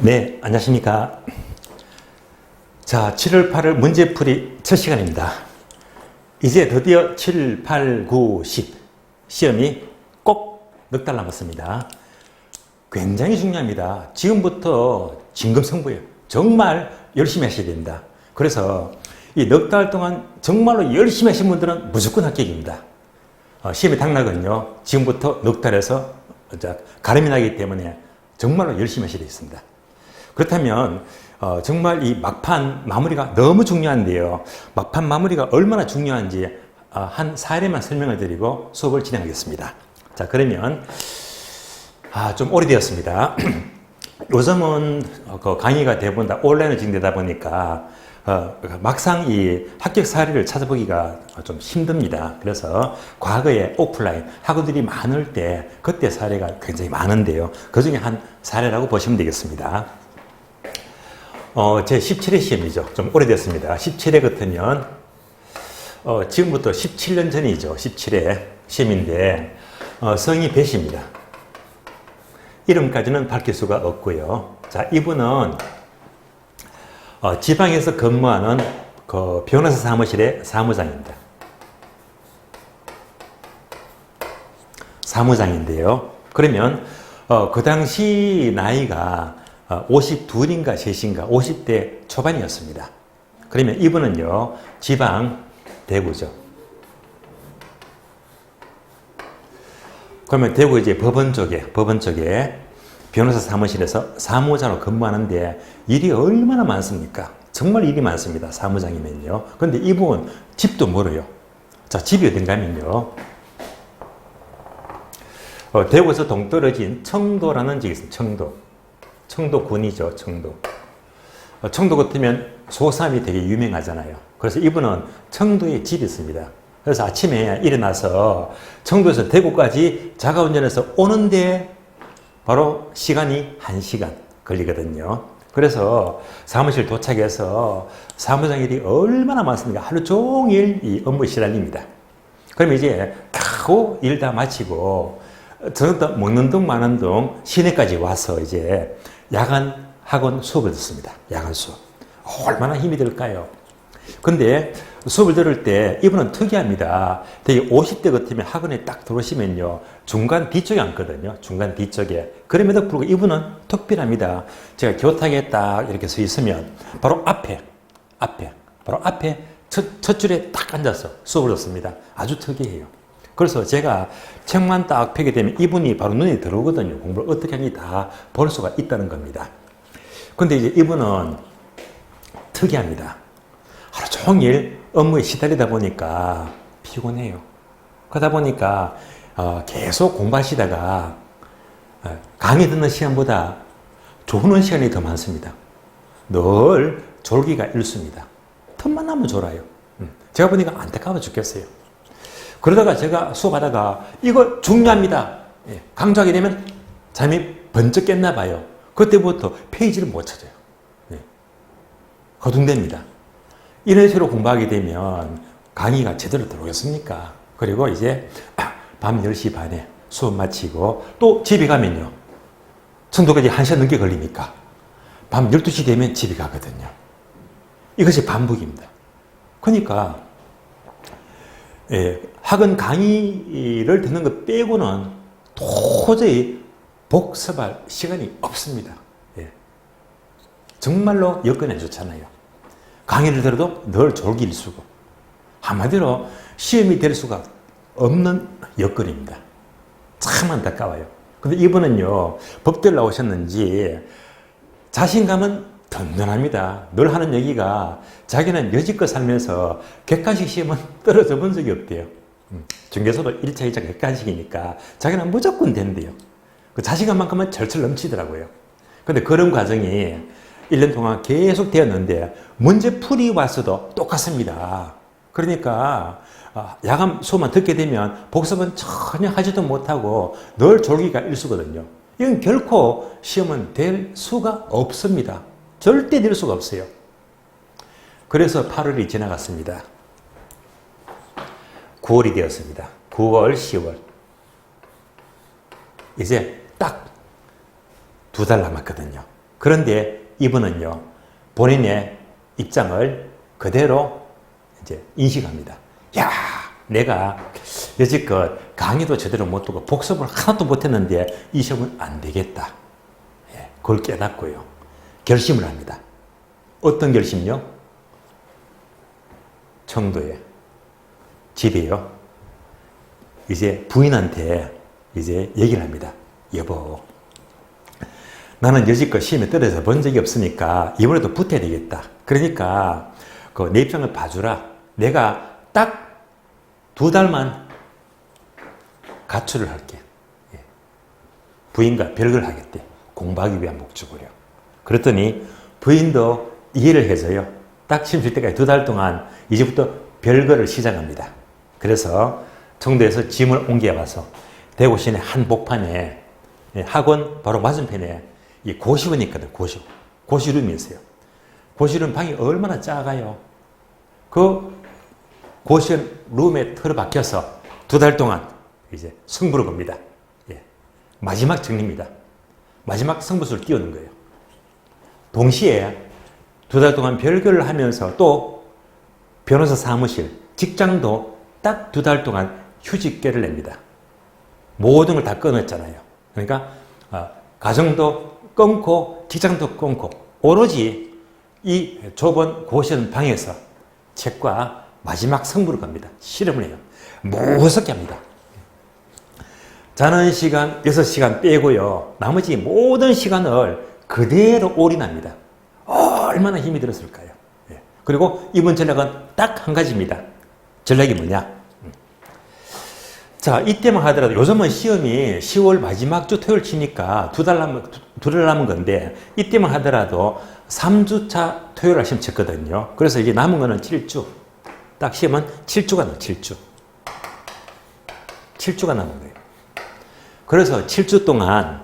네, 안녕하십니까. 자, 7월 8일 문제풀이 첫 시간입니다. 이제 드디어 7, 8, 9, 10 시험이 꼭 넉 달 남았습니다. 굉장히 중요합니다. 지금부터 진검승부예요. 정말 열심히 하셔야 됩니다. 그래서 이 넉 달 동안 정말로 열심히 하신 분들은 무조건 합격입니다. 시험의 당락은요, 지금부터 넉 달에서 가름이 나기 때문에 정말로 열심히 하셔야 되겠습니다. 그렇다면 정말 이 막판 마무리가 너무 중요한데요. 막판 마무리가 얼마나 중요한지 한 사례만 설명을 드리고 수업을 진행하겠습니다. 자, 그러면 좀 오래되었습니다. 요즘은 그 강의가 대부분 다 온라인으로 진행되다 보니까 막상 이 합격 사례를 찾아보기가 좀 힘듭니다. 그래서 과거에 오프라인 학우들이 많을 때 그때 사례가 굉장히 많은데요. 그 중에 한 사례라고 보시면 되겠습니다. 제 17회 시험이죠. 좀 오래됐습니다. 17회 같으면 지금부터 17년 전이죠. 17회 시험인데 성이 배씨입니다. 이름까지는 밝힐 수가 없고요. 자, 이분은 지방에서 근무하는 그 변호사 사무실의 사무장입니다. 사무장인데요. 그러면 그 당시 나이가 52인가 3인가 50대 초반이었습니다. 그러면 이분은요, 지방 대구죠. 그러면 대구 이제 법원 쪽에 변호사 사무실에서 사무장으로 근무하는데 일이 얼마나 많습니까? 정말 일이 많습니다. 사무장이면요. 그런데 이분 집도 멀어요. 자, 집이 어딘가 하면요, 대구에서 동떨어진 청도라는 지역이 있습니다. 청도군이죠. 청도 같으면 소삼이 되게 유명하잖아요. 그래서 이분은 청도에 집이 있습니다. 그래서 아침에 일어나서 청도에서 대구까지 자가운전해서 오는데 바로 시간이 1시간 걸리거든요. 그래서 사무실 도착해서 사무장 일이 얼마나 많습니까? 하루 종일 이 업무에 시달립니다. 그러면 이제 하고 일 다 마치고 저녁 때 먹는 둥 마는 둥 시내까지 와서 이제 야간 학원 수업을 듣습니다. 야간 수업. 얼마나 힘이 들까요? 근데 수업을 들을 때 이분은 특이합니다. 되게 50대 같으면 학원에 딱 들어오시면요, 중간 뒤쪽에 앉거든요. 중간 뒤쪽에. 그럼에도 불구하고 이분은 특별합니다. 제가 교탁에 딱 이렇게 서 있으면 바로 앞에 첫 줄에 딱 앉아서 수업을 듣습니다. 아주 특이해요. 그래서 제가 책만 딱 펴게 되면 이분이 바로 눈에 들어오거든요. 공부를 어떻게 하는지 다 볼 수가 있다는 겁니다. 근데 이제 이분은 특이합니다. 하루 종일 업무에 시달리다 보니까 피곤해요. 그러다 보니까 계속 공부하시다가 강의 듣는 시간보다 조는 시간이 더 많습니다. 늘 졸기가 일수입니다. 틈만 나면 졸아요. 제가 보니까 안타까워 죽겠어요. 그러다가 제가 수업하다가 이거 중요합니다. 강조하게 되면 잠이 번쩍 깼나 봐요. 그때부터 페이지를 못 찾아요. 거둥댑니다. 이런 식으로 공부하게 되면 강의가 제대로 들어오겠습니까? 그리고 이제 밤 10시 반에 수업 마치고 또 집에 가면요, 청도까지 1시간 넘게 걸리니까 밤 12시 되면 집에 가거든요. 이것이 반복입니다. 그러니까 학원 강의를 듣는 것 빼고는 도저히 복습할 시간이 없습니다. 정말로 여건이 안 좋잖아요. 강의를 들어도 늘 졸기 일수고, 한마디로 시험이 될 수가 없는 여건입니다. 참 안타까워요. 근데 이분은요, 법대를 나오셨는지 자신감은 든든합니다. 늘 하는 얘기가 자기는 여지껏 살면서 객관식 시험은 떨어져 본 적이 없대요. 중개소도 1차, 2차 객관식이니까 자기는 무조건 된대요. 그 자신감만큼은 절철 넘치더라고요. 근데 그런 과정이 1년 동안 계속 되었는데 문제풀이 왔어도 똑같습니다. 그러니까 야간 수업만 듣게 되면 복습은 전혀 하지도 못하고 늘 졸기가 일수거든요. 이건 결코 시험은 될 수가 없습니다. 절대 될 수가 없어요. 그래서 8월이 지나갔습니다. 9월이 되었습니다. 9월, 10월. 이제 딱 2달 남았거든요. 그런데 이분은요, 본인의 입장을 그대로 이제 인식합니다. 야, 내가 여지껏 강의도 제대로 못 두고 복습을 하나도 못했는데 이 시험은 안 되겠다. 예, 그걸 깨닫고요. 결심을 합니다. 어떤 결심요? 청도에 집에요. 이제 부인한테 이제 얘기를 합니다. 여보, 나는 여지껏 시험에 떨어져 본 적이 없으니까 이번에도 붙어야 되겠다. 그러니까 내 입장을 봐주라. 내가 딱 2달만 가출을 할게. 예. 부인과 별거를 하겠대. 공부하기 위한 목적으로. 그랬더니 부인도 이해를 해서요. 딱 시험 칠 때까지 2달 동안 이제부터 별거를 시작합니다. 그래서 청도에서 짐을 옮겨와서 대구 시내 한복판에 학원 바로 맞은편에 이 고시원이 있거든. 고시룸이 있어요. 고시룸 방이 얼마나 작아요. 그 고시원 룸에 틀어박혀서 2달 동안 이제 승부를 겁니다. 예. 마지막 정리입니다. 마지막 승부수를 띄우는 거예요. 동시에 2달 동안 별거를 하면서 또 변호사 사무실, 직장도 딱 2달 동안 휴직계를 냅니다. 모든 걸 다 끊었잖아요. 그러니까 가정도 끊고 직장도 끊고 오로지 이 좁은 고시원 방에서 책과 마지막 승부를 겁니다. 실험을 해요. 무섭게 합니다. 자는 시간 6시간 빼고요. 나머지 모든 시간을 그대로 올인합니다. 얼마나 힘이 들었을까요? 예. 그리고 이번 전략은 딱 한 가지입니다. 전략이 뭐냐? 자, 이때만 하더라도 요즘은 시험이 10월 마지막 주 토요일 치니까 2달 남은 건데 이때만 하더라도 3주차 토요일 날 시험 쳤거든요. 그래서 이제 남은 거는 7주. 딱 시험은 7주가 남아요. 7주. 7주가 남은 거예요. 그래서 7주 동안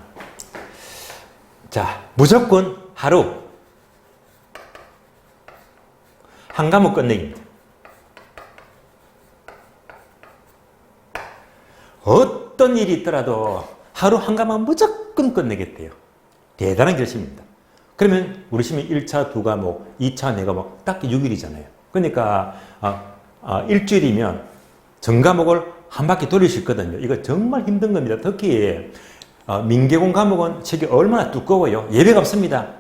자, 무조건 하루 한 과목 끝내기입니다. 어떤 일이 있더라도 하루 한 과목 무조건 끝내겠대요. 대단한 결심입니다. 그러면 우리 시험이 1차 2과목, 2차 4과목 딱 6일이잖아요. 그러니까 일주일이면 전 과목을 한 바퀴 돌릴 수 있거든요. 이거 정말 힘든 겁니다. 특히 민계공 과목은 책이 얼마나 두꺼워요. 예배가 없습니다.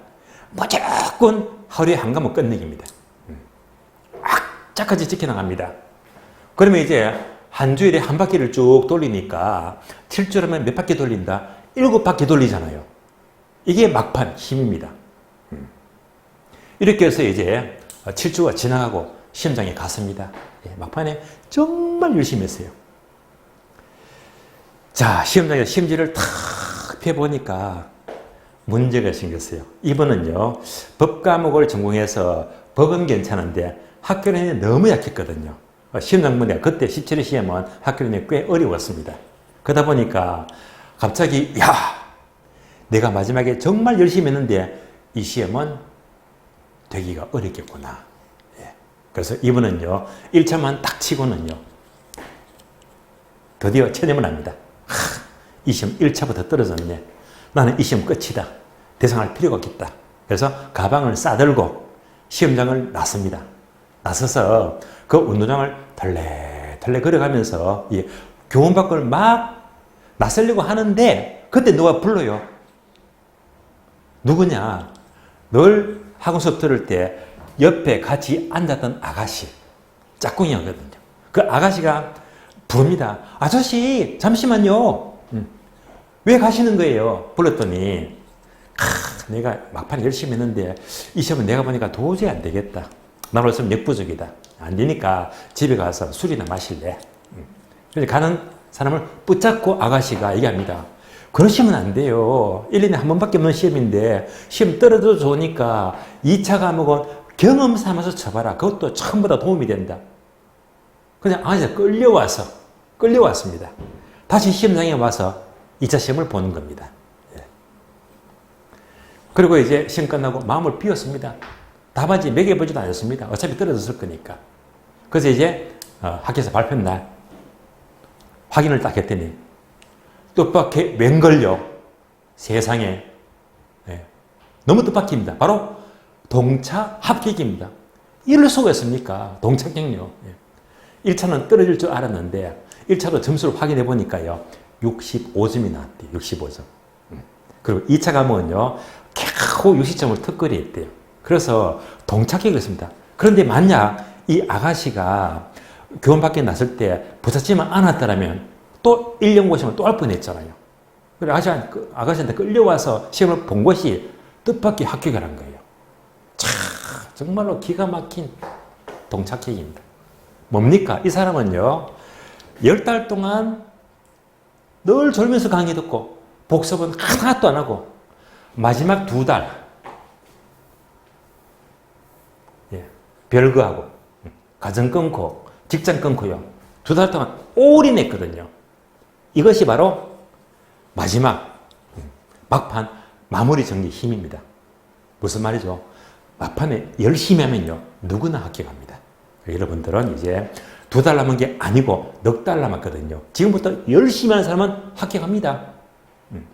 무조건 하루에 한 과목 끝내기입니다. 악착같이 지켜나갑니다. 그러면 이제 한 주일에 한 바퀴를 쭉 돌리니까 7주라면 몇 바퀴 돌린다? 7바퀴 돌리잖아요. 이게 막판 힘입니다. 이렇게 해서 이제 7주가 지나가고 시험장에 갔습니다. 막판에 정말 열심히 했어요. 자, 시험장에 시험지를 탁 펴보니까 문제가 생겼어요. 이번은요, 법 과목을 전공해서 법은 괜찮은데 학교론이 너무 약했거든요. 시험장 문제가 그때 17회 시험은 학교론이 꽤 어려웠습니다. 그러다 보니까 갑자기 내가 마지막에 정말 열심히 했는데 이 시험은 되기가 어렵겠구나. 그래서 이분은요, 1차만 딱 치고는요, 드디어 체념을 합니다. 이 시험 1차부터 떨어졌네. 나는 이 시험 끝이다. 대상할 필요가 없겠다. 그래서 가방을 싸들고 시험장을 나섭니다. 나서서 그 운동장을 털레털레 걸어가면서 교원 밖을 막 나서려고 하는데 그때 누가 불러요. 누구냐? 늘 학원 수업 들을 때 옆에 같이 앉았던 아가씨, 짝꿍이었거든요. 그 아가씨가 부릅니다. 아저씨, 잠시만요. 왜 가시는 거예요? 불렀더니, 내가 막판 열심히 했는데 이 시험은 내가 보니까 도저히 안 되겠다. 나로서는 역부족이다. 안 되니까 집에 가서 술이나 마실래. 그래서 가는 사람을 붙잡고 아가씨가 얘기합니다. 그러시면 안 돼요. 1년에 한 번밖에 없는 시험인데 시험 떨어져도 좋으니까 2차 과목은 경험 삼아서 쳐봐라. 그것도 처음보다 도움이 된다. 그냥 아가씨가 끌려왔습니다. 다시 시험장에 와서 2차 시험을 보는 겁니다. 그리고 이제 시험 끝나고 마음을 비웠습니다. 답안지 매겨보지도 않았습니다. 어차피 떨어졌을 거니까. 그래서 이제 학교에서 발표한 날 확인을 딱 했더니 뜻밖의 웬걸요. 세상에 너무 뜻밖입니다. 바로 동차 합격입니다. 이럴 수가 있습니까? 동차격요. 1차는 떨어질 줄 알았는데 1차로 점수를 확인해 보니까요. 65점이 나왔대요. 65점. 그리고 2차 과목은요. 겨우 60점을 턱걸이 했대요. 그래서 동차격을 했습니다. 그런데 만약 이 아가씨가 교원 밖에 났을 때 붙잡지만 않았더라면 또 1년 고시면 또 할 뻔했잖아요. 그래 아가씨한테 끌려와서 시험을 본 것이 뜻밖의 합격을 한 거예요. 참 정말로 기가 막힌 동차격입니다. 뭡니까? 이 사람은요. 10달 동안 늘 졸면서 강의 듣고 복습은 하나도 안 하고 마지막 2달 별거하고 가정 끊고 직장 끊고요. 2달 동안 올인했거든요. 이것이 바로 마지막 막판 마무리 정리 힘입니다. 무슨 말이죠? 막판에 열심히 하면요. 누구나 합격합니다. 여러분들은 이제 2달 남은 게 아니고 넉 달 남았거든요. 지금부터 열심히 하는 사람은 합격합니다.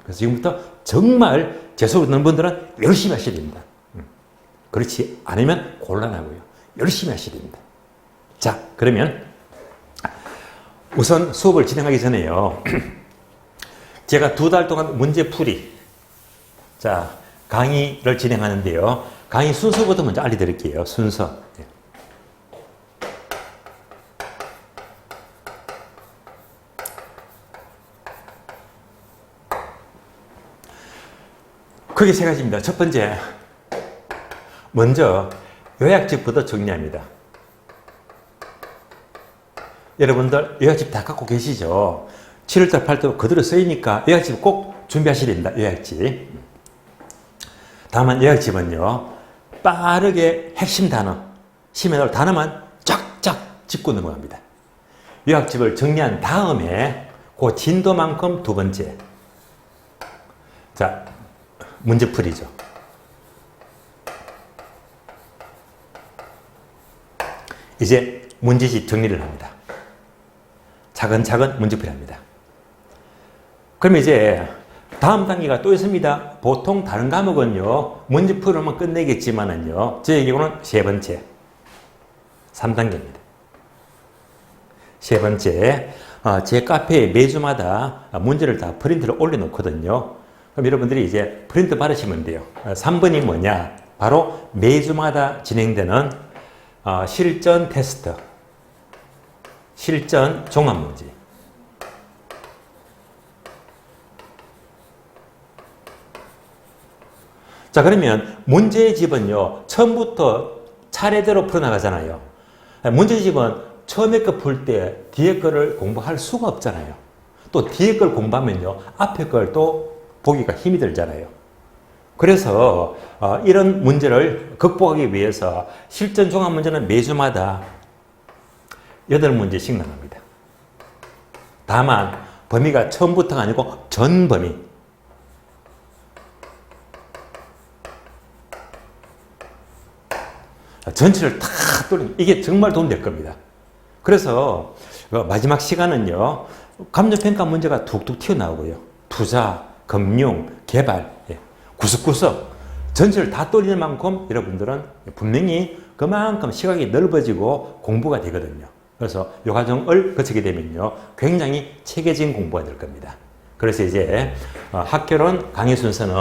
그래서 지금부터 정말 제 수업 듣는 분들은 열심히 하셔야 됩니다. 그렇지 않으면 곤란하고요. 열심히 하셔야 됩니다. 자, 그러면 우선 수업을 진행하기 전에요. 제가 2달 동안 문제풀이 자 강의를 진행하는데요. 강의 순서부터 먼저 알려드릴게요. 순서. 크게 3가지입니다. 첫 번째, 먼저 요약집부터 정리합니다. 여러분들 요약집 다 갖고 계시죠? 7월달 8월 그대로 쓰이니까 요약집 꼭 준비하셔야 됩니다. 요약집. 다만 요약집은요. 빠르게 핵심 단어, 심해 넣을 단어만 쫙쫙 짚고 넘어갑니다. 요약집을 정리한 다음에 그 진도만큼 2번째. 자, 문제풀이죠. 이제 문제집 정리를 합니다. 차근차근 문제풀이 합니다. 그럼 이제 다음 단계가 또 있습니다. 보통 다른 과목은요, 문제풀이로만 끝내겠지만은요, 저의 경우는 3번째, 3단계입니다. 3번째, 제 카페에 매주마다 문제를 다 프린트를 올려놓거든요. 그럼 여러분들이 이제 프린트 받으시면 돼요. 3번이 뭐냐? 바로 매주마다 진행되는 실전 테스트, 실전 종합문제. 자, 그러면 문제집은요, 처음부터 차례대로 풀어나가잖아요. 문제집은 처음에 거 풀 때 뒤에 거를 공부할 수가 없잖아요. 또 뒤에 걸 공부하면요, 앞에 걸 또 보기가 힘이 들잖아요. 그래서 이런 문제를 극복하기 위해서 실전 종합 문제는 매주마다 8문제씩 나갑니다. 다만 범위가 처음부터가 아니고 전 범위. 전체를 다 뚫는 이게 정말 도움될 겁니다. 그래서 마지막 시간은요. 감정평가 문제가 툭툭 튀어나오고요. 투자, 금융, 개발, 구석구석 전체를 다 뚫리는 만큼 여러분들은 분명히 그만큼 시각이 넓어지고 공부가 되거든요. 그래서 이 과정을 거치게 되면요. 굉장히 체계적인 공부가 될 겁니다. 그래서 이제 학교론 강의 순서는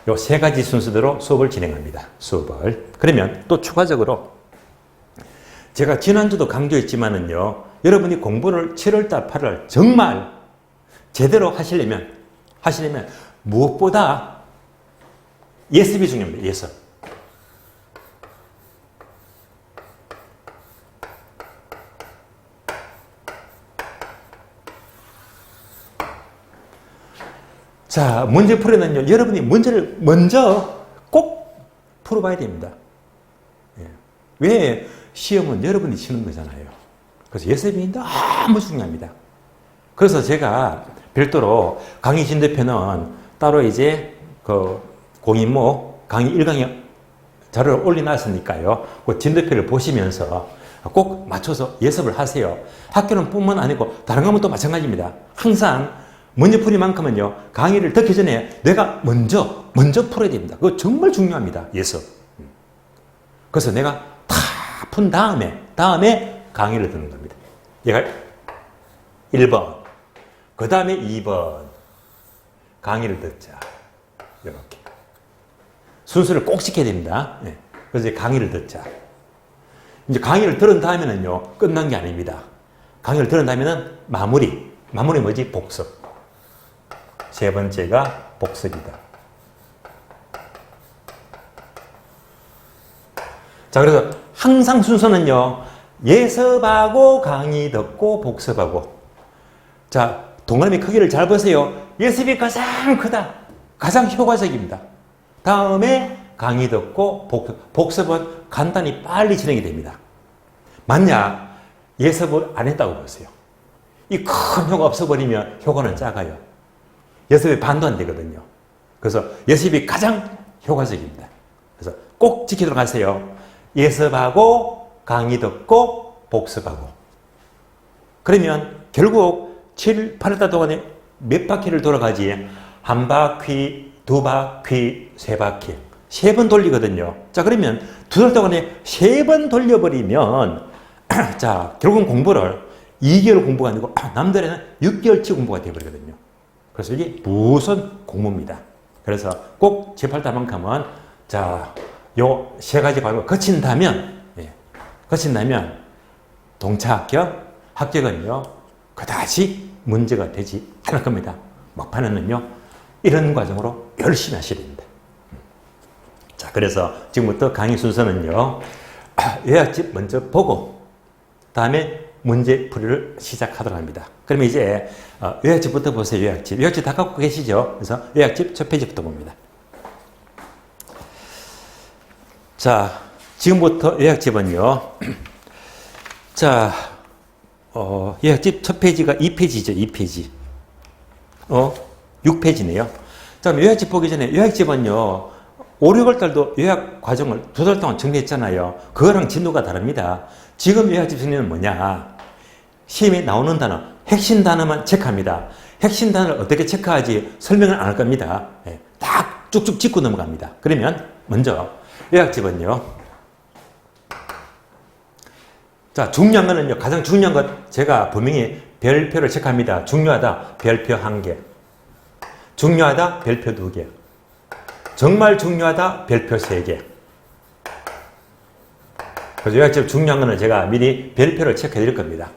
요 3가지 순서대로 수업을 진행합니다. 수업을. 그러면 또 추가적으로 제가 지난주도 강조했지만은요. 여러분이 공부를 7월달, 8월 정말 제대로 하시려면 무엇보다 예습이 중요합니다. 예습. 자, 문제풀이는요, 여러분이 문제를 먼저 꼭 풀어봐야 됩니다. 왜? 시험은 여러분이 치는 거잖아요. 그래서 예습이 너무 중요합니다. 그래서 제가 별도로 강의 진도표는 따로 이제 그 공인모 강의 1강에 자료를 올려놨으니까요. 그 진도표를 보시면서 꼭 맞춰서 예습을 하세요. 학교는 뿐만 아니고 다른 과목도 마찬가지입니다. 항상 문제풀이만큼은요, 강의를 듣기 전에 내가 먼저 풀어야 됩니다. 그거 정말 중요합니다. 예습. 그래서 내가 다 푼 다음에 강의를 듣는 겁니다. 얘가 1번, 그 다음에 2번, 강의를 듣자. 이렇게. 순서를 꼭 지켜야 됩니다. 네. 그래서 이제 강의를 듣자. 이제 강의를 들은 다음에는요, 끝난 게 아닙니다. 강의를 들은 다음에는 마무리 뭐지? 복습. 세 번째가 복습이다. 자, 그래서 항상 순서는요, 예습하고 강의 듣고 복습하고. 자, 동그라미 크기를 잘 보세요. 예습이 가장 크다. 가장 효과적입니다. 다음에 강의 듣고 복습은 간단히 빨리 진행이 됩니다. 만약 예습을 안 했다고 보세요. 이 큰 효과 없어버리면 효과는 작아요. 예습이 반도 안 되거든요. 그래서 예습이 가장 효과적입니다. 그래서 꼭 지키도록 하세요. 예습하고 강의 듣고 복습하고. 그러면 결국 7, 8달 동안에 몇 바퀴를 돌아가지? 한 바퀴, 두 바퀴, 세 바퀴. 3번 돌리거든요. 자, 그러면 2달 동안에 3번 돌려버리면 자, 결국은 공부를 2개월 공부가 아니고 남들에는 6개월치 공부가 되어버리거든요. 그래서 이게 무슨 공부입니다. 그래서 꼭 제8달만큼은 자, 요 3가지 과목을 거친다면 동차 합격은요, 그다지 문제가 되지 않을 겁니다. 막판에는요, 이런 과정으로 열심히 하셔야 됩니다. 자, 그래서 지금부터 강의 순서는요, 요약집 먼저 보고, 다음에 문제풀이를 시작하도록 합니다. 그러면 이제 요약집부터 보세요. 요약집 다 갖고 계시죠? 그래서 요약집 첫 페이지부터 봅니다. 자, 지금부터 요약집은요, 자, 요약집 첫 페이지가 2페이지죠. 2페이지. 6페이지네요. 자, 요약집 보기 전에 요약집은요, 5, 6월 달도 요약 과정을 2달 동안 정리했잖아요. 그거랑 진도가 다릅니다. 지금 요약집 정리는 뭐냐? 시험에 나오는 단어, 핵심 단어만 체크합니다. 핵심 단어를 어떻게 체크하지 설명을 안 할 겁니다. 딱 쭉쭉 짚고 넘어갑니다. 그러면 먼저 요약집은요. 자, 중요한 거는요. 가장 중요한 것 제가 분명히 별표를 체크합니다. 중요하다. 별표 1개. 중요하다. 별표 2개. 정말 중요하다. 별표 3개. 그래서 요약집 중요한 거는 제가 미리 별표를 체크해 드릴 겁니다.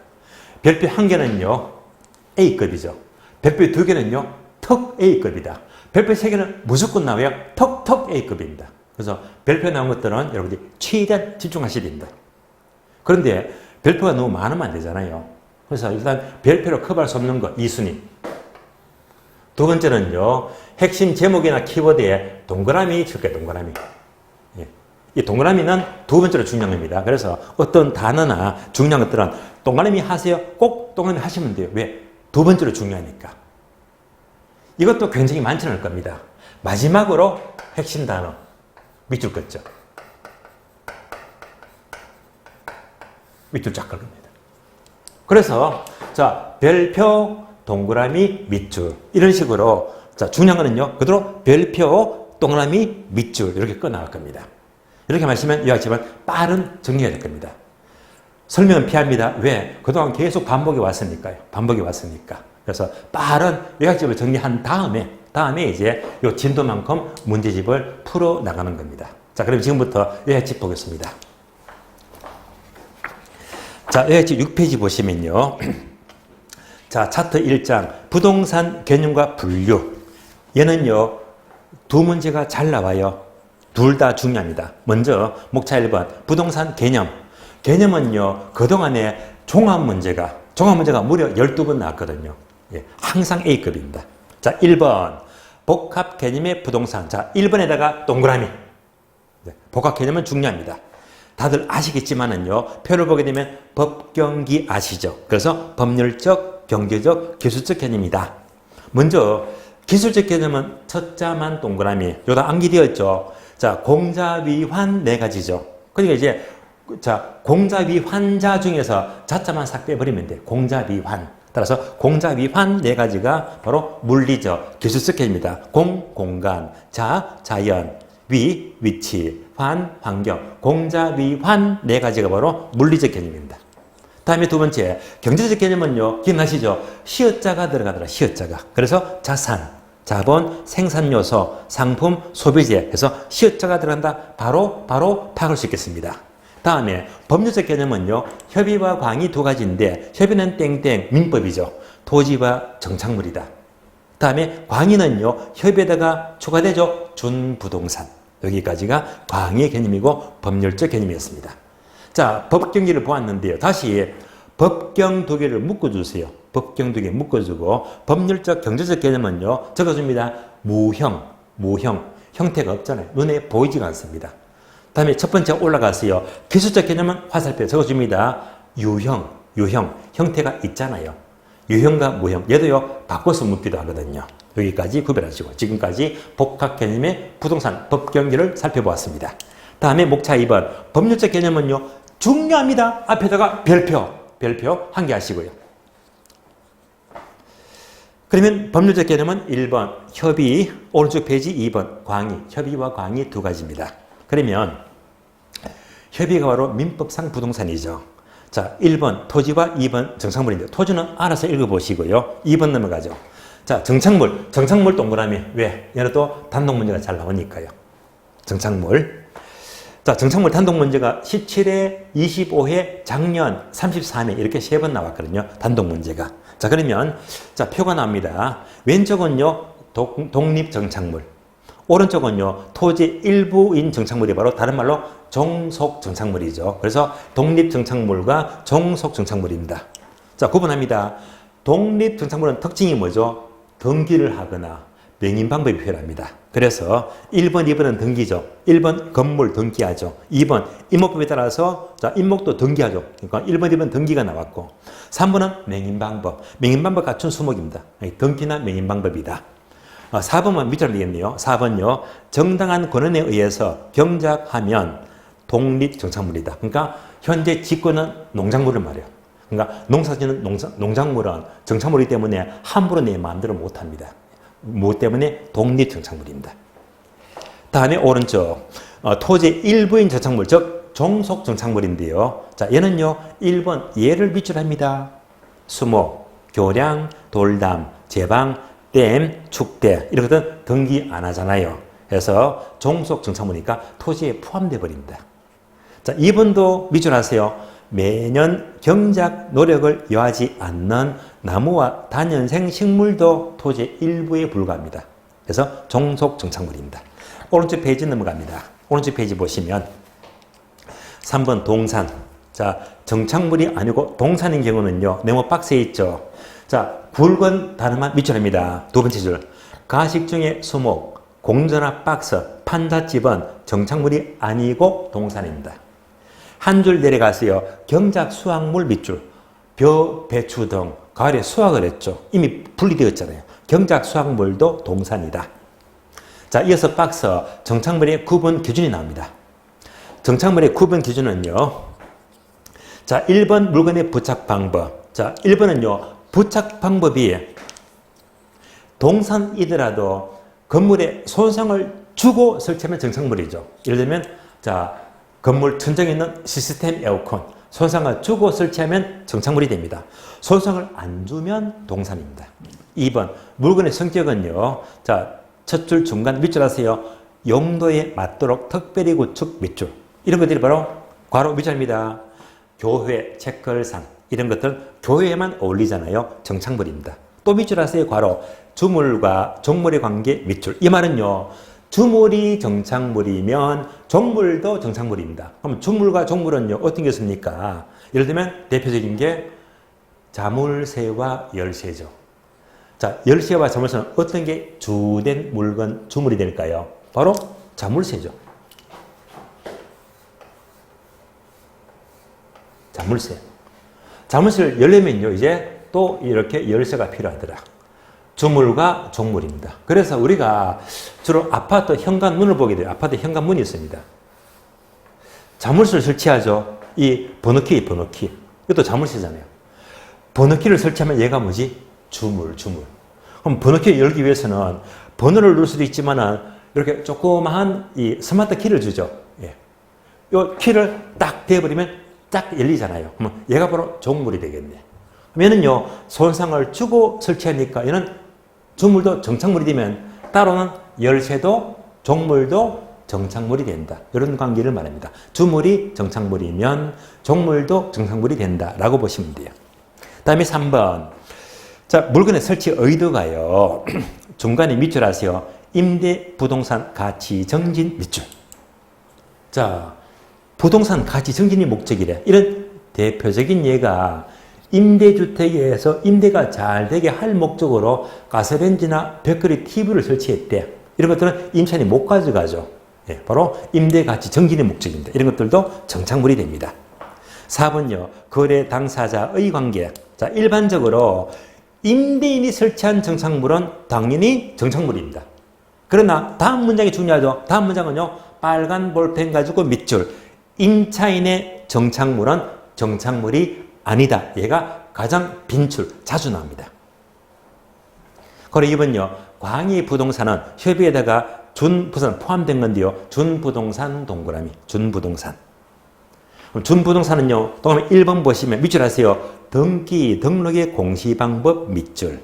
별표 1개는요. A급이죠. 별표 2개는요. 턱 A급이다. 별표 3개는 무조건 나와야 턱 A급입니다. 그래서 별표 나온 것들은 여러분들이 최대한 집중하셔야 됩니다. 그런데 별표가 너무 많으면 안 되잖아요. 그래서 일단 별표로 커버할 수 없는 거 2순위. 두 번째는요. 핵심 제목이나 키워드에 동그라미 칠 거예요. 동그라미. 이 동그라미는 두 번째로 중요한 겁니다. 그래서 어떤 단어나 중요한 것들은 동그라미 하세요. 꼭 동그라미 하시면 돼요. 왜? 두 번째로 중요하니까. 이것도 굉장히 많지 않을 겁니다. 마지막으로 핵심 단어. 밑줄 긋죠. 밑줄 쫙 긋 겁니다. 그래서 자, 별표, 동그라미, 밑줄 이런 식으로 자, 중요한 거는요. 그대로 별표, 동그라미, 밑줄 이렇게 꺼나갈 겁니다. 이렇게 마시면 요약집은 빠른 정리가 될 겁니다. 설명은 피합니다. 왜? 그동안 계속 반복이 왔으니까요. 반복이 왔으니까. 그래서 빠른 요약집을 정리한 다음에 이제 요 진도만큼 문제집을 풀어 나가는 겁니다. 자, 그럼 지금부터 요약집 보겠습니다. 자, 요약집 6페이지 보시면요. 자, 차트 1장 부동산 개념과 분류. 얘는요. 두 문제가 잘 나와요. 둘 다 중요합니다. 먼저 목차 1번 부동산 개념. 개념은요. 그동안에 종합 문제가 무려 12번 나왔거든요. 예, 항상 A급입니다. 자, 1번 복합 개념의 부동산. 자, 1번에다가 동그라미. 네, 복합 개념은 중요합니다. 다들 아시겠지만은요. 표를 보게 되면 법경기 아시죠? 그래서 법률적, 경제적, 기술적 개념이다. 먼저 기술적 개념은 첫 자만 동그라미. 요다 암기되어 있죠. 자, 공자위환 4가지죠. 그러니까 이제 자, 공자위환자 중에서 자자만 싹 빼버리면 돼. 공자위환. 따라서 공자, 위, 환 네 가지가 바로 물리적, 기술적 개념입니다. 공, 공간, 자, 자연, 위, 위치, 환, 환경. 공자, 위, 환 네 가지가 바로 물리적 개념입니다. 다음에 두 번째, 경제적 개념은요, 기억나시죠? 시어자가 들어가더라, 시어자가. 그래서 자산, 자본, 생산요소, 상품, 소비재 해서 시어자가 들어간다. 바로 파악할 수 있겠습니다. 다음에 법률적 개념은요, 협의와 광의 두 가지인데, 협의는 땡땡, 민법이죠. 토지와 정착물이다. 다음에 광의는요, 협의에다가 추가되죠. 준부동산. 여기까지가 광의의 개념이고 법률적 개념이었습니다. 자, 법경기를 보았는데요. 다시 법경 두 개를 묶어주세요. 법경 두 개 묶어주고 법률적 경제적 개념은요. 적어줍니다. 무형. 형태가 없잖아요. 눈에 보이지가 않습니다. 다음에 첫 번째 올라가세요. 기술적 개념은 화살표 적어줍니다. 유형. 형태가 있잖아요. 유형과 무형. 얘도요. 바꿔서 묻기도 하거든요. 여기까지 구별하시고 지금까지 복합 개념의 부동산 법경기를 살펴보았습니다. 다음에 목차 2번. 법률적 개념은요. 중요합니다. 앞에다가 별표 한 개 하시고요. 그러면 법률적 개념은 1번 협의, 오른쪽 페이지 2번 광의, 협의와 광의 두 가지입니다. 그러면 협의가 바로 민법상 부동산이죠. 자, 1번 토지와 2번 정착물인데 토지는 알아서 읽어보시고요. 2번 넘어가죠. 자, 정착물 동그라미. 왜? 얘는 또 단독 문제가 잘 나오니까요. 정착물. 자, 정착물 단독 문제가 17회, 25회, 작년 34회 이렇게 3번 나왔거든요. 단독 문제가. 자, 그러면 자, 표가 나옵니다. 왼쪽은요. 독립 정착물. 오른쪽은요. 토지 일부인 정착물이 바로 다른 말로 종속 정착물이죠. 그래서 독립 정착물과 종속 정착물입니다. 자, 구분합니다. 독립 정착물은 특징이 뭐죠? 등기를 하거나 명인 방법이 필요합니다. 그래서 1번, 2번은 등기죠. 1번 건물 등기하죠. 2번 임목법에 따라서 자, 임목도 등기하죠. 그러니까 1번, 2번 등기가 나왔고 3번은 명인 방법. 명인 방법 갖춘 수목입니다. 등기나 명인 방법이다. 4번만 밑으로 되겠네요. 4번요. 정당한 권한에 의해서 경작하면 독립 정착물이다. 그러니까 현재 직권은 농작물을 말해요. 그러니까 농사짓는 농작물은 정착물이기 때문에 함부로 내 마음대로 못합니다. 무엇 때문에? 독립 정착물입니다. 다음에 오른쪽 토지 일부인 정착물, 즉 종속 정착물인데요. 자, 얘는요 1번 예를 비출합니다. 수목, 교량, 돌담, 제방, 댐, 축대 이런 것들은 등기 안 하잖아요. 그래서 종속 정착물이니까 토지에 포함되어 버립니다. 자, 2번도 미줄하세요. 매년 경작 노력을 요하지 않는 나무와 다년생 식물도 토지의 일부에 불과합니다. 그래서 종속 정착물입니다. 오른쪽 페이지 넘어갑니다. 오른쪽 페이지 보시면 3번 동산. 자, 정착물이 아니고 동산인 경우는요. 네모 박스에 있죠. 자, 굵은 단어만 미출합니다. 두 번째 줄. 가식 중에 수목, 공전화 박스, 판잣집은 정착물이 아니고 동산입니다. 한 줄 내려가세요. 경작 수확물 밑줄. 벼, 배추 등 가을에 수확을 했죠. 이미 분리되었잖아요. 경작 수확물도 동산이다. 자, 이어서 박스 정착물의 구분 기준이 나옵니다. 정착물의 구분 기준은요. 자, 1번 물건의 부착 방법. 자, 1번은요. 부착 방법이 동산이더라도 건물에 손상을 주고 설치하면 정착물이죠. 예를 들면 자, 건물 천장에 있는 시스템 에어컨 손상을 주고 설치하면 정착물이 됩니다. 손상을 안 주면 동산입니다. 2번 물건의 성격은요. 자, 첫 줄 중간 밑줄 하세요. 용도에 맞도록 특별히 구축 밑줄. 이런 것들이 바로 괄호 밑줄입니다. 교회, 책걸상 이런 것들 교회에만 어울리잖아요. 정착물입니다. 또 밑줄 하세요. 괄호 주물과 종물의 관계 밑줄. 이 말은요. 주물이 정착물이면 종물도 정착물입니다. 그럼 주물과 종물은요. 어떤 것입니까? 예를 들면 대표적인 게 자물쇠와 열쇠죠. 자, 열쇠와 자물쇠는 어떤 게 주된 물건, 주물이 될까요? 바로 자물쇠죠. 자물쇠. 자물쇠를 열려면요. 이제 또 이렇게 열쇠가 필요하더라. 주물과 종물입니다. 그래서 우리가 주로 아파트 현관문을 보게 돼요. 아파트 현관문이 있습니다. 자물쇠를 설치하죠. 이 번호키. 이것도 자물쇠잖아요. 번호키를 설치하면 얘가 뭐지? 주물. 그럼 번호키를 열기 위해서는 번호를 누를 수도 있지만은 이렇게 조그마한 이 스마트 키를 주죠. 예. 이 키를 딱 대버리면 딱 열리잖아요. 그럼 얘가 바로 종물이 되겠네. 그러면은요, 손상을 주고 설치하니까 얘는 주물도 정착물이 되면 따로는 열쇠도 종물도 정착물이 된다. 이런 관계를 말합니다. 주물이 정착물이면 종물도 정착물이 된다라고 보시면 돼요. 다음에 3번. 자, 물건의 설치 의도가요. 중간에 밑줄 아세요. 임대 부동산 가치 정진 밑줄. 자, 부동산 가치 정진이 목적이래. 이런 대표적인 예가 임대주택에서 임대가 잘 되게 할 목적으로 가스레인지나 벽걸이 TV를 설치했대. 이런 것들은 임차인이 못 가져가죠. 예, 바로 임대가치 정진의 목적입니다. 이런 것들도 정착물이 됩니다. 4번요. 거래 당사자의 관계. 자, 일반적으로 임대인이 설치한 정착물은 당연히 정착물입니다. 그러나 다음 문장이 중요하죠. 다음 문장은요. 빨간 볼펜 가지고 밑줄. 임차인의 정착물은 정착물이 아니다. 얘가 가장 빈출, 자주 나옵니다. 그리고 2번요. 광희 부동산은 협의에다가 준부산 포함된 건데요. 준부동산 동그라미, 준부동산. 준부동산은요. 동그라미 1번 보시면 밑줄 하세요. 등기, 등록의 공시방법 밑줄.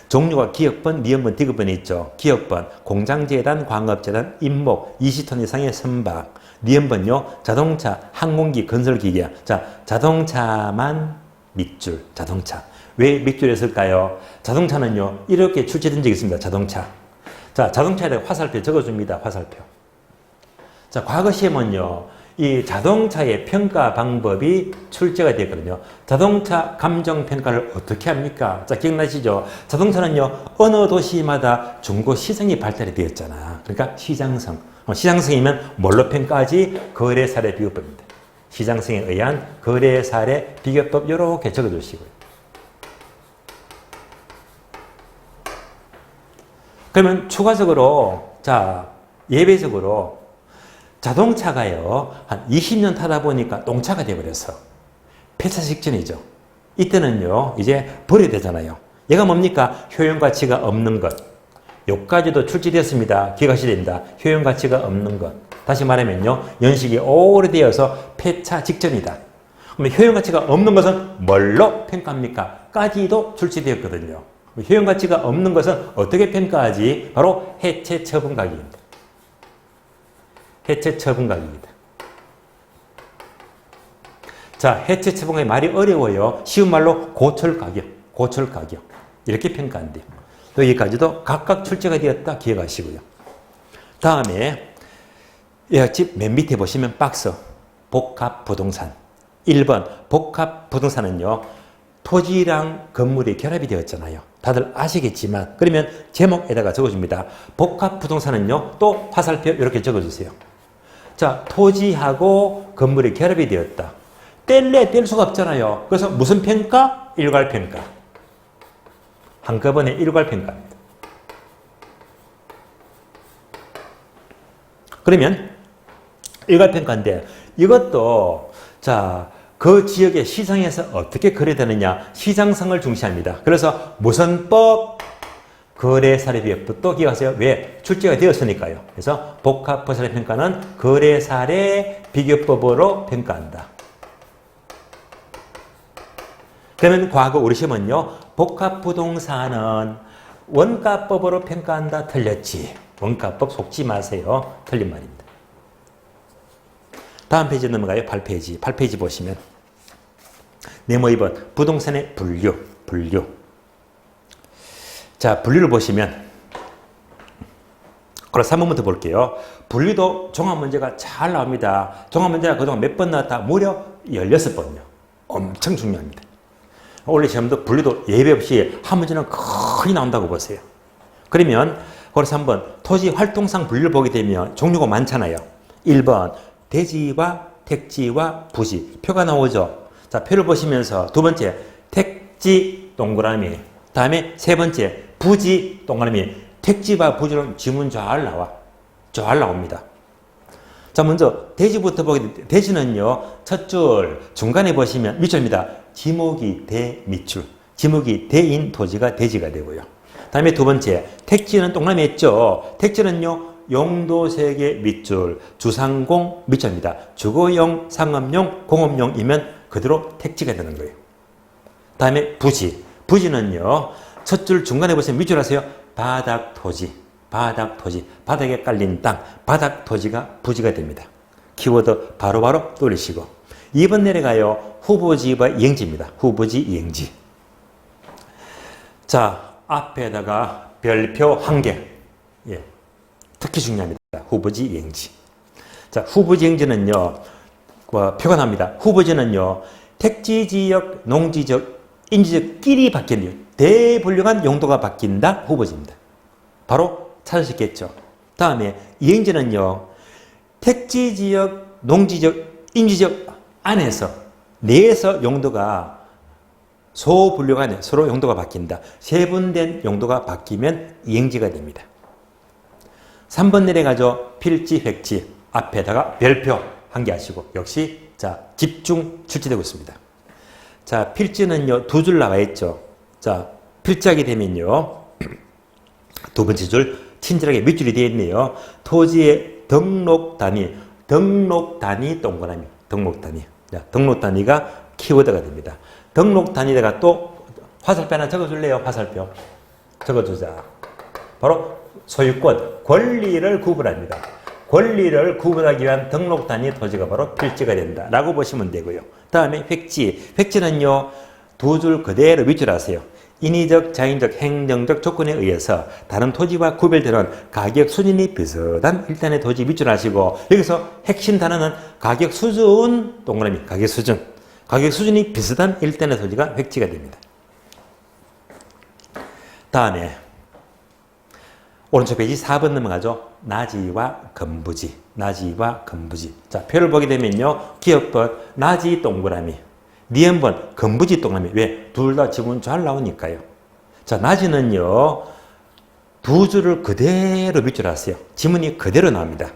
종류가 기업번, 미연번, 디귿번이 있죠. 기업번, 공장재단, 광업재단, 임목, 20톤 이상의 선박. 미연번요, 자동차, 항공기, 건설기계. 자, 자동차만 밑줄, 자동차. 왜 밑줄에 쓸까요? 자동차는요, 이렇게 출제된 적이 있습니다. 자동차. 자, 자동차에 화살표 적어줍니다. 화살표. 자, 과거 시험은요, 이 자동차의 평가 방법이 출제가 되었거든요. 자동차 감정 평가를 어떻게 합니까? 자, 기억나시죠? 자동차는요, 어느 도시마다 중고 시장이 발달이 되었잖아. 그러니까 시장성. 시장성이면 뭘로 평가하지? 거래 사례 비교법입니다. 시장성에 의한 거래 사례 비교법 이렇게 적어주시고요. 그러면 추가적으로, 자, 예외적으로 자동차가요, 한 20년 타다 보니까 똥차가 되어버렸어. 폐차 직전이죠. 이때는요, 이제 버려야 되잖아요. 얘가 뭡니까? 효용가치가 없는 것. 여기까지도 출제되었습니다. 기억하셔야 됩니다. 효용가치가 없는 것. 다시 말하면요, 연식이 오래되어서 폐차 직전이다. 그러면 효용가치가 없는 것은 뭘로 평가합니까? 까지도 출제되었거든요. 효용가치가 없는 것은 어떻게 평가하지? 바로 해체 처분 가격입니다. 해체 처분 가격입니다. 자, 해체 처분 가격 말이 어려워요. 쉬운 말로 고철 가격, 고철 가격. 이렇게 평가한대요. 여기까지도 각각 출제가 되었다 기억하시고요. 다음에 집 맨 밑에 보시면 박스 복합 부동산. 1번 복합 부동산은요, 토지랑 건물이 결합이 되었잖아요. 다들 아시겠지만, 그러면 제목에다가 적어줍니다. 복합 부동산은요, 또 화살표 이렇게 적어주세요. 자, 토지하고 건물이 결합이 되었다. 뗄 수가 없잖아요. 그래서 무슨 평가? 일괄평가. 한꺼번에 일괄평가입니다. 그러면 일괄평가인데 이것도 자, 그 지역의 시장에서 어떻게 거래되느냐, 시장성을 중시합니다. 그래서 무선법, 거래사례비교법 또 기억하세요. 왜? 출제가 되었으니까요. 그래서 복합부동산의 평가는 거래사례 비교법으로 평가한다. 그러면 과거 우리 시험은요, 복합부동산은 원가법으로 평가한다. 틀렸지. 원가법 속지 마세요. 틀린 말입니다. 다음 페이지 넘어가요. 8페이지. 8페이지 보시면 네모 2번 부동산의 분류. 자, 분류를 보시면 그럼 3번부터 볼게요. 분류도 종합문제가 잘 나옵니다. 종합문제가 그동안 몇 번 나왔다? 무려 16번이요. 엄청 중요합니다. 원래 시험도 분류도 예외 없이 한 문제는 거의 나온다고 보세요. 그러면 그래서 한번 토지 활동상 분류를 보게 되면 종류가 많잖아요. 1번 대지와 택지와 부지. 표가 나오죠. 자, 표를 보시면서 두 번째 택지 동그라미. 다음에 세 번째 부지 동그라미. 택지와 부지는 지문 잘 나와. 잘 나옵니다. 자, 먼저 대지부터 보게 되면 대지는요, 첫 줄 중간에 보시면 밑줄입니다. 지목이 대 밑줄. 지목이 대인 토지가 대지가 되고요. 다음에 두 번째, 택지는 동그라미 했죠. 택지는요, 용도세계 밑줄, 주상공 밑줄입니다. 주거용, 상업용, 공업용이면 그대로 택지가 되는 거예요. 다음에 부지. 부지는요, 첫 줄 중간에 보시면 밑줄 하세요. 바닥 토지, 바닥 토지, 바닥에 깔린 땅, 바닥 토지가 부지가 됩니다. 키워드 바로바로 돌리시고. 2번 내려가요. 후보지와 이행지입니다. 후보지, 이행지. 자, 앞에다가 별표 1개. 예. 특히 중요합니다. 후보지, 이행지. 자, 후보지, 이행지는요, 표가 납니다. 후보지는요, 택지지역, 농지적, 인지적끼리 바뀌는 대분류한 용도가 바뀐다. 후보지입니다. 바로 찾으셨겠죠. 다음에 이행지는요, 택지지역, 농지적, 인지적 안에서, 내에서 용도가 소분류가 안에 서로 용도가 바뀐다. 세분된 용도가 바뀌면 이행지가 됩니다. 3번 내려가죠. 필지, 획지. 앞에다가 별표 1개 하시고. 역시, 자, 집중 출제되고 있습니다. 자, 필지는요, 두 줄 나와 있죠. 자, 필지하게 되면요, 두 번째 줄, 친절하게 밑줄이 되어 있네요. 토지의 등록 단위 동그라미, 등록 단위. 자, 등록 단위가 키워드가 됩니다. 등록 단위에다가 또 화살표 하나 적어줄래요? 화살표. 적어주자. 바로 소유권, 권리를 구분합니다. 권리를 구분하기 위한 등록 단위 토지가 바로 필지가 된다. 라고 보시면 되고요. 다음에 획지. 획지는요, 두 줄 그대로 밑줄 하세요. 인위적, 자인적, 행정적 조건에 의해서 다른 토지와 구별되는 가격 수준이 비슷한 일단의 토지 밑줄 하시고, 여기서 핵심 단어는 가격 수준, 동그라미, 가격 수준. 가격 수준이 비슷한 일단의 토지가 획지가 됩니다. 다음에 오른쪽 페이지 4번 넘어가죠. 나지와 건부지. 나지와 건부지. 자, 표를 보게 되면요. 기억번, 나지 동그라미. 니은번, 건부지 동그라미. 왜? 둘 다 지문 잘 나오니까요. 자, 나지는요, 두 줄을 그대로 밑줄 하세요. 지문이 그대로 나옵니다.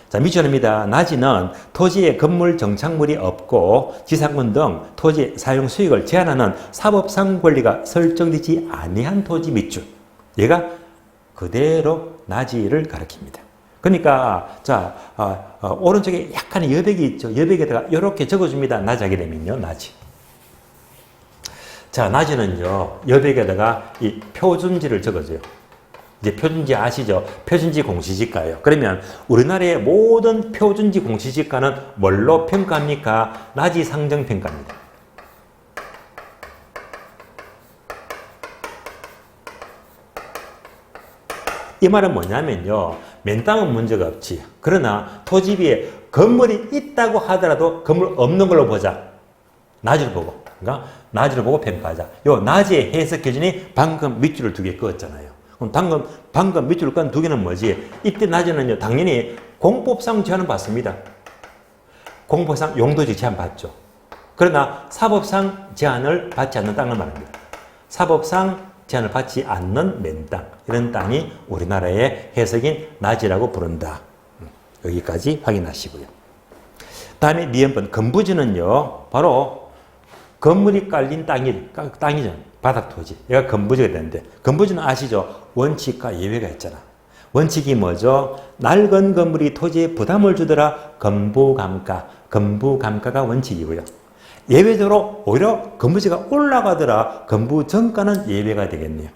자, 밑줄입니다. 나지는 토지에 건물 정착물이 없고 지상권 등 토지 사용 수익을 제한하는 사법상 권리가 설정되지 아니한 토지 밑줄. 얘가 그대로 나지를 가리킵니다. 그러니까 자, 오른쪽에 약간의 여백이 있죠. 여백에다가 이렇게 적어줍니다. 나지 하게 되면요. 나지. 자, 나지는요. 여백에다가 이 표준지를 적어줘요. 이제 표준지 아시죠? 표준지 공시지가예요. 그러면 우리나라의 모든 표준지 공시지가는 뭘로 평가합니까? 나지 상정 평가입니다. 이 말은 뭐냐면요. 맨 땅은 문제가 없지. 그러나 토지비에 건물이 있다고 하더라도 건물 없는 걸로 보자. 나지를 보고. 그러니까 나지를 보고 평가하자. 요 나지의 해석 기준이 방금 밑줄을 두 개 그었잖아요. 그럼 방금 밑줄 건 두 개는 뭐지? 이때 나지는요, 당연히 공법상 제한은 받습니다. 공법상 용도지 제한 받죠. 그러나 사법상 제한을 받지 않는 땅을 말합니다. 사법상 제한을 받지 않는 맨 땅. 이런 땅이 우리나라의 해석인 나지라고 부른다. 여기까지 확인하시고요. 다음에 니은번 건부지는요, 바로 건물이 깔린 땅이죠. 바닥 토지. 얘가 건부지가 되는데, 건부지는 아시죠? 원칙과 예외가 있잖아. 원칙이 뭐죠? 낡은 건물이 토지에 부담을 주더라. 건부감가가 원칙이고요. 예외적으로 오히려 건부지가 올라가더라. 건부정가는 예외가 되겠네요.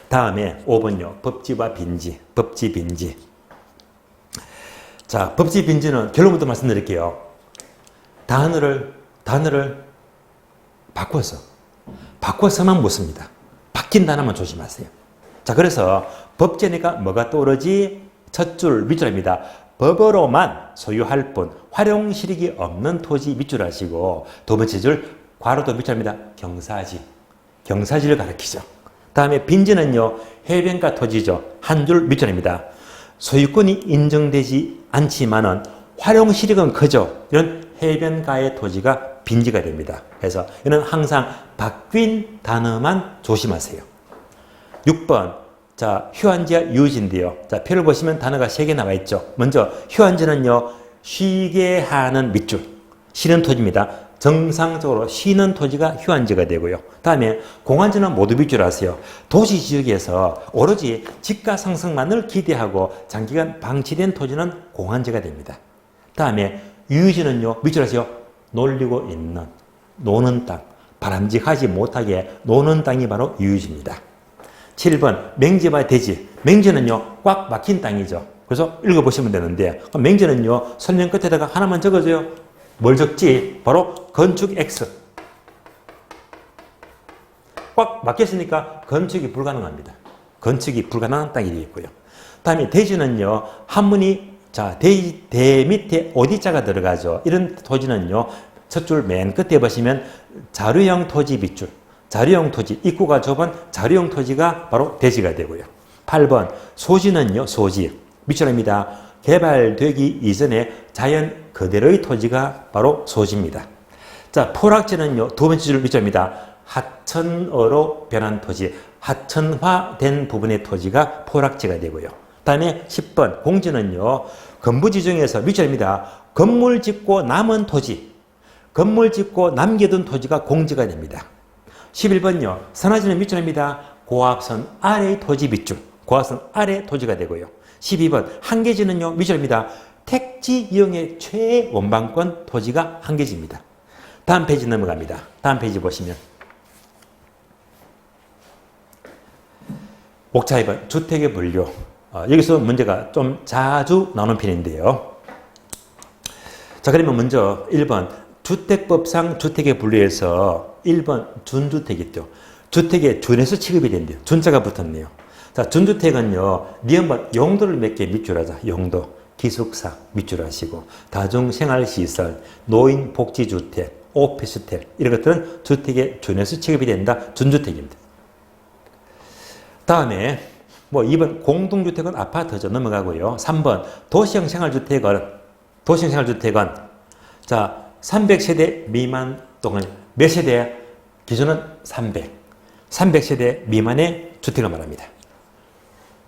다음에 5번요. 법지와 빈지. 법지, 빈지. 자, 법지, 빈지는 결론부터 말씀드릴게요. 단어를 바꿔서만 묻습니다. 바뀐 단어만 조심하세요. 자, 그래서 법제니까 뭐가 떠오르지? 첫 줄 밑줄입니다. 법으로만 소유할 뿐 활용 실익이 없는 토지 밑줄 하시고, 두 번째 줄 괄호도 밑줄입니다. 경사지를 가리키죠. 다음에 빈지는요, 해변가 토지죠. 한 줄 밑줄입니다. 소유권이 인정되지 않지만은 활용 실익은 크죠. 이런 해변가의 토지가 빈지가 됩니다. 그래서 이는 항상 바뀐 단어만 조심하세요. 6번. 자, 휴한지와 유지인데요. 자, 표를 보시면 단어가 3개 나와 있죠. 먼저 휴한지는요, 쉬게 하는 밑줄. 쉬는 토지입니다. 정상적으로 쉬는 토지가 휴안지가 되고요. 다음에 공안지는 모두 밑줄 아세요. 도시 지역에서 오로지 집가 상승만을 기대하고 장기간 방치된 토지는 공안지가 됩니다. 다음에 유유지는요, 밑줄 아세요. 놀리고 있는, 노는 땅, 바람직하지 못하게 노는 땅이 바로 유유지입니다. 7번 맹지와 대지. 맹지는요, 꽉 막힌 땅이죠. 그래서 읽어보시면 되는데, 맹지는요, 설명 끝에다가 하나만 적어줘요. 뭘 적지? 바로 건축 X. 꽉 막혔으니까 건축이 불가능합니다. 건축이 불가능한 땅이 되겠고요. 다음에 대지는요, 한문이 자, 대 밑에 어디자가 들어가죠. 이런 토지는요, 첫 줄 맨 끝에 보시면 자료형 토지 밑줄. 자료형 토지, 입구가 좁은 자료형 토지가 바로 대지가 되고요. 8번 소지는요, 소지. 밑줄입니다. 개발되기 이전에 자연 그대로의 토지가 바로 소지입니다. 자, 포락지는요, 두 번째 줄 밑줄입니다. 하천어로 변한 토지, 하천화된 부분의 토지가 포락지가 되고요. 다음에 10번 공지는요, 건부지 중에서 밑줄입니다. 건물 짓고 남은 토지, 건물 짓고 남겨둔 토지가 공지가 됩니다. 11번요, 선화지는 밑줄입니다. 고압선 아래 토지 밑줄, 고압선 아래 토지가 되고요. 12번 한계지는요, 밑줄입니다. 택지 이용의 최원방권 토지가 한계지입니다. 다음 페이지 넘어갑니다. 다음 페이지 보시면 옥차 2번 주택의 분류. 여기서 문제가 좀 자주 나오는 편인데요. 자, 그러면 먼저 1번 주택법상 주택의 분류에서 1번 준주택 있죠. 주택의 준에서 취급이 된대요. 준자가 붙었네요. 자, 준주택은요, 니은번 용도를 몇 개 밑줄하자. 용도, 기숙사 밑줄하시고, 다중생활시설, 노인복지주택, 오피스텔 이런 것들은 주택의 준에서 취급이 된다. 준주택입니다. 다음에 2번 공동주택은 아파트죠. 넘어가고요. 3번 도시형 생활주택은 자 300세대 미만 또는 몇 세대? 기준은 300세대 미만의 주택을 말합니다.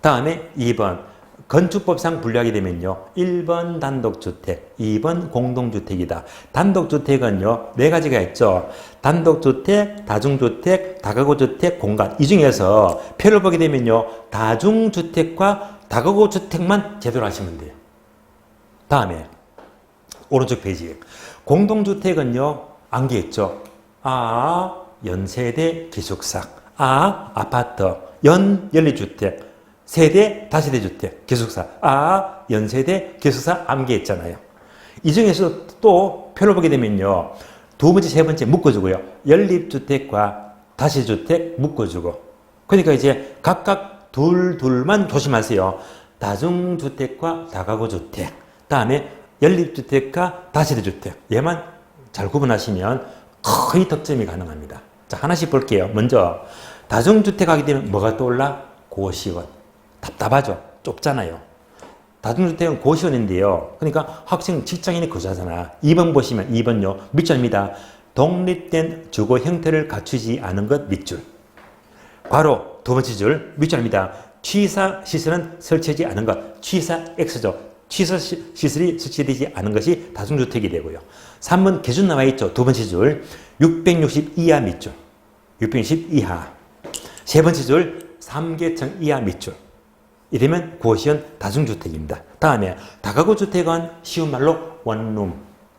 다음에 2번 건축법상 분류하게 되면요. 1번 단독주택, 2번 공동주택이다. 단독주택은요, 4가지가 있죠. 단독주택, 다중주택, 다가구주택, 공간. 이 중에서 표를 보게 되면요. 다중주택과 다가구주택만 제대로 하시면 돼요. 다음에 오른쪽 페이지. 공동주택은요, 안개 있죠. 아, 연세대 기숙사. 아, 아파트. 연립주택. 세대, 다세대 주택, 기숙사. 아, 연세대, 기숙사, 암기 했잖아요. 이 중에서 또 표를 보게 되면요. 두 번째, 세 번째 묶어주고요. 연립주택과 다세대주택 묶어주고. 그러니까 이제 각각 둘만 조심하세요. 다중주택과 다가구주택. 다음에 연립주택과 다세대주택. 얘만 잘 구분하시면 거의 득점이 가능합니다. 자, 하나씩 볼게요. 먼저, 다중주택 하게 되면 뭐가 떠올라? 고시원. 답답하죠. 좁잖아요. 다중주택은 고시원인데요. 그러니까 학생, 직장인이 거주하잖아. 2번 보시면 2번요. 밑줄입니다. 독립된 주거 형태를 갖추지 않은 것 밑줄. 바로 두 번째 줄 밑줄입니다. 취사 시설은 설치하지 않은 것. 취사 X죠. 취사 시설이 설치되지 않은 것이 다중주택이 되고요. 3번 기준 나와 있죠. 두 번째 줄 660 이하 밑줄. 660 이하. 세 번째 줄 3계층 이하 밑줄. 이러면 고시원 다중주택입니다. 다음에 다가구 주택은 쉬운 말로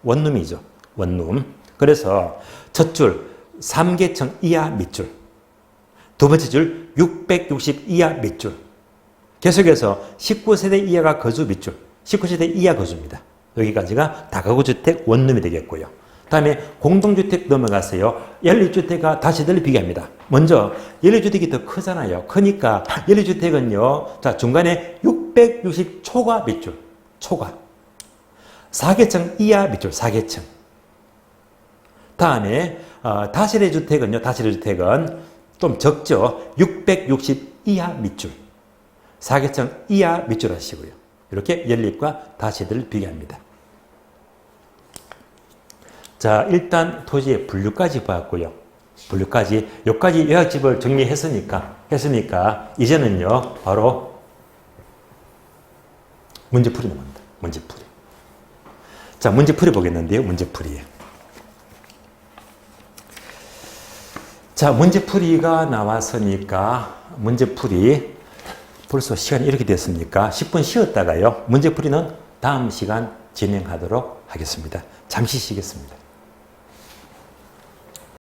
원룸이죠. 원룸. 그래서 첫 줄 3계층 이하 밑줄. 두 번째 줄 660 이하 밑줄. 계속해서 19세대 이하가 거주 밑줄. 19세대 이하 거주입니다. 여기까지가 다가구 주택 원룸이 되겠고요. 다음에 공동주택 넘어가세요. 연립주택과 다시들 비교합니다. 먼저 연립주택이 더 크잖아요. 크니까 연립주택은요. 자, 중간에 660 초과 밑줄. 초과. 4계층 이하 밑줄. 4계층. 다음에 다세대 주택은 좀 적죠. 660 이하 밑줄. 4계층 이하 밑줄 하시고요. 이렇게 연립과 다세대를 비교합니다. 자, 일단 토지의 분류까지 봤고요. 여기까지 요약집을 정리했으니까, 이제는요, 바로 문제풀이 나옵니다. 문제풀이. 자, 문제풀이 보겠는데요, 문제풀이. 자, 문제풀이가 나왔으니까 문제풀이 벌써 시간이 이렇게 됐습니까? 10분 쉬었다가요. 문제풀이는 다음 시간 진행하도록 하겠습니다. 잠시 쉬겠습니다.